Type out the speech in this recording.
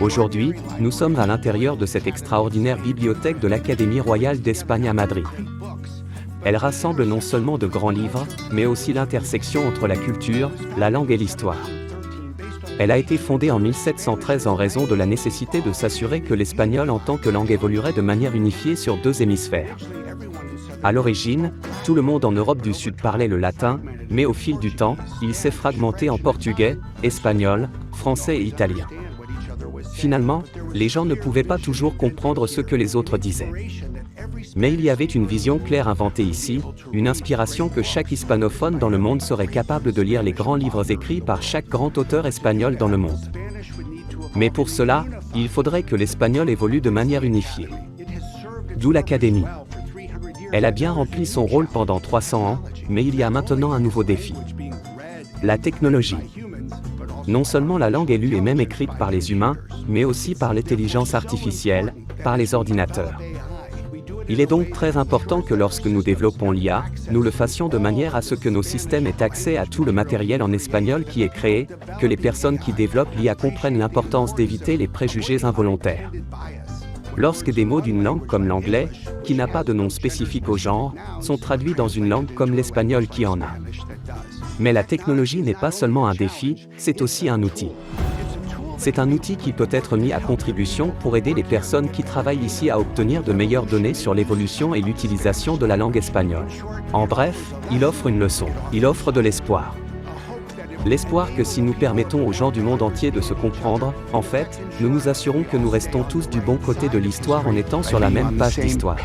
Aujourd'hui, nous sommes à l'intérieur de cette extraordinaire bibliothèque de l'Académie royale d'Espagne à Madrid. Elle rassemble non seulement de grands livres, mais aussi l'intersection entre la culture, la langue et l'histoire. Elle a été fondée en 1713 en raison de la nécessité de s'assurer que l'espagnol en tant que langue évoluerait de manière unifiée sur 2 hémisphères. À l'origine, tout le monde en Europe du Sud parlait le latin, mais au fil du temps, il s'est fragmenté en portugais, espagnol, français et italien. Finalement, les gens ne pouvaient pas toujours comprendre ce que les autres disaient. Mais il y avait une vision claire inventée ici, une inspiration que chaque hispanophone dans le monde serait capable de lire les grands livres écrits par chaque grand auteur espagnol dans le monde. Mais pour cela, il faudrait que l'espagnol évolue de manière unifiée. D'où l'Académie. Elle a bien rempli son rôle pendant 300 ans, mais il y a maintenant un nouveau défi. La technologie. Non seulement la langue est lue et même écrite par les humains, mais aussi par l'intelligence artificielle, par les ordinateurs. Il est donc très important que lorsque nous développons l'IA, nous le fassions de manière à ce que nos systèmes aient accès à tout le matériel en espagnol qui est créé, que les personnes qui développent l'IA comprennent l'importance d'éviter les préjugés involontaires. Lorsque des mots d'une langue comme l'anglais, qui n'a pas de nom spécifique au genre, sont traduits dans une langue comme l'espagnol qui en a. Mais la technologie n'est pas seulement un défi, c'est aussi un outil. C'est un outil qui peut être mis à contribution pour aider les personnes qui travaillent ici à obtenir de meilleures données sur l'évolution et l'utilisation de la langue espagnole. En bref, il offre une leçon, il offre de l'espoir. L'espoir que si nous permettons aux gens du monde entier de se comprendre, en fait, nous nous assurons que nous restons tous du bon côté de l'histoire en étant sur la même page d'histoire.